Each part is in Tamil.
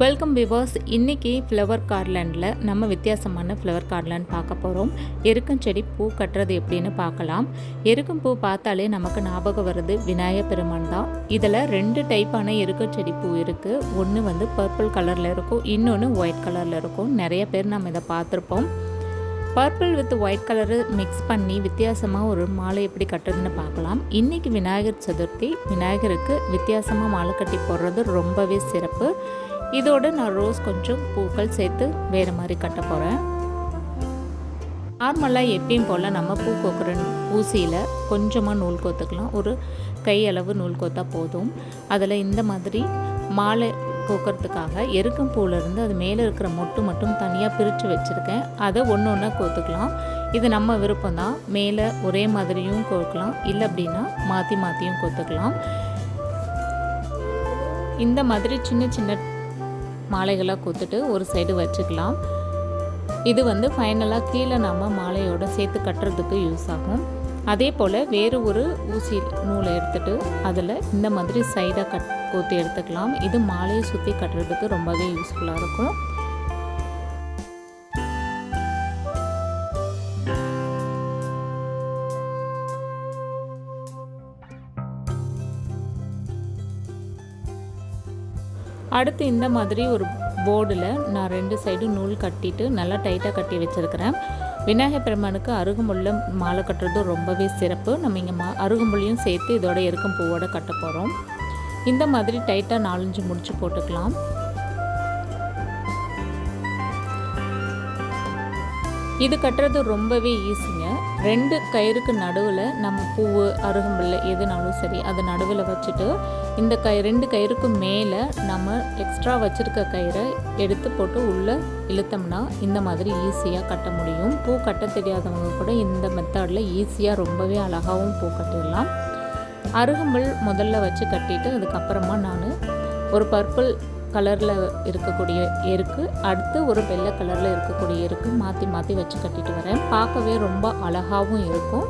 Welcome viewers. இன்றைக்கி ஃப்ளவர் கார்லண்டில் நம்ம வித்தியாசமான ஃப்ளவர் கார்லண்ட் பார்க்க போகிறோம். எருக்கம் செடி பூ கட்டுறது எப்படின்னு பார்க்கலாம். எருக்கம் பூ பார்த்தாலே நமக்கு ஞாபகம் வருது விநாயகர் பெருமான் தான். இதில் 2 டைப்பான எருக்கம் செடி பூ இருக்குது. ஒன்று வந்து பர்பிள் கலரில் இருக்கும், இன்னொன்று ஒயிட் கலரில் இருக்கும். நிறைய பேர் நம்ம இதை பார்த்துருப்போம். Purple with white colour mix பண்ணி வித்தியாசமாக ஒரு மாலை எப்படி கட்டுறதுன்னு பார்க்கலாம். இன்றைக்கி விநாயகர் சதுர்த்தி. விநாயகருக்கு வித்தியாசமாக மாலை கட்டி போடுறது ரொம்பவே சிறப்பு. இதோடு நான் ரோஸ் கொஞ்சம் பூக்கள் சேர்த்து வேறு மாதிரி கட்ட போகிறேன். நார்மலாக எப்பயும் போல் நம்ம பூ கோக்குற ஊசியில் கொஞ்சமாக நூல் கோத்துக்கலாம். ஒரு கையளவு நூல் கோத்தா போதும். அதில் இந்த மாதிரி மாலை கோக்கிறதுக்காக எருக்கம் பூவிலேருந்து அது மேலே இருக்கிற மொட்டு மட்டும் தனியாக பிரித்து வச்சுருக்கேன். அதை ஒன்று ஒன்றா கோத்துக்கலாம். இது நம்ம விருப்பம்தான். மேலே ஒரே மாதிரியும் கோக்கலாம், இல்லை அப்படின்னா மாற்றி மாற்றியும் கோத்துக்கலாம். இந்த மாதிரி சின்ன சின்ன மாலைகளாக கோத்துட்டு ஒரு சைடு வச்சுக்கலாம். இது வந்து ஃபைனலாக கீழே நம்ம மாலையோடு சேர்த்து கட்டுறதுக்கு யூஸ் ஆகும். அதே போல் வேறு ஒரு ஊசி நூலை எடுத்துகிட்டு அதில் இந்த மாதிரி சைடாக கோத்து எடுத்துக்கலாம். இது மாலையை சுற்றி கட்டுறதுக்கு ரொம்பவே யூஸ்ஃபுல்லாக இருக்கும். அடுத்து இந்த மாதிரி ஒரு போர்டில் நான் 2 சைடும் நூல் கட்டிட்டு நல்லா டைட்டாக கட்டி வச்சுருக்கிறேன். விநாயகர் பெருமானுக்கு அருகம்புல்ல மாலை கட்டுறது ரொம்பவே சிறப்பு. நம்ம இங்கே அருகம்புல்லையும் சேர்த்து இதோட எருக்கம் பூவோட கட்ட போகிறோம். இந்த மாதிரி டைட்டாக 4-5 முடிச்சு போட்டுக்கலாம். இது கட்டுறது ரொம்பவே ஈஸிங்க. 2 கயிறுக்கு நடுவில் நம்ம பூவு அருகம்புல்ல எதுனாலும் சரி அதை நடுவில் வச்சுட்டு இந்த 2 கயிறுக்கு மேலே நம்ம எக்ஸ்ட்ரா வச்சுருக்க கயிறை எடுத்து போட்டு உள்ளே இழுத்தோம்னா இந்த மாதிரி ஈஸியாக கட்ட முடியும். பூ கட்ட தெரியாதவங்க கூட இந்த மெத்தடில் ஈஸியாக ரொம்பவே அழகாகவும் பூ கட்டிடலாம். அருகம்புல் முதல்ல வச்சு கட்டிட்டு அதுக்கப்புறமா நான் ஒரு பர்பிள் கலரில் இருக்கக்கூடிய எருக்கு, அடுத்து ஒரு வெள்ளை கலரில் இருக்கக்கூடிய எருக்கு மாற்றி மாற்றி வச்சு கட்டிட்டு வரேன். பார்க்கவே ரொம்ப அழகாகவும் இருக்கும்.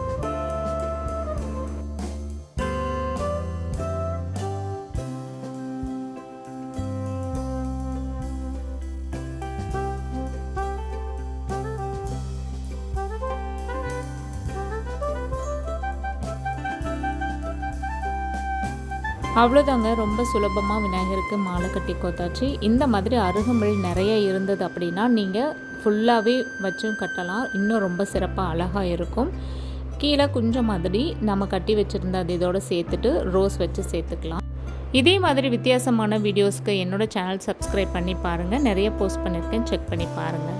அவ்வளோதாங்க, ரொம்ப சுலபமாக விநாயகருக்கு மாலை கட்டி கோத்தாச்சு. இந்த மாதிரி அருகம்புல் நிறைய இருந்தது அப்படின்னா நீங்கள் ஃபுல்லாகவே வச்சும் கட்டலாம். இன்னும் ரொம்ப சிறப்பாக அழகாக இருக்கும். கீழே கொஞ்சம் மாதிரி நம்ம கட்டி வச்சுருந்த அது இதோடு சேர்த்துட்டு ரோஸ் வச்சு சேர்த்துக்கலாம். இதே மாதிரி வித்தியாசமான வீடியோஸ்க்கு என்னோடய சேனல் சப்ஸ்கிரைப் பண்ணி பாருங்கள். நிறைய போஸ்ட் பண்ணியிருக்கேன், செக் பண்ணி பாருங்கள்.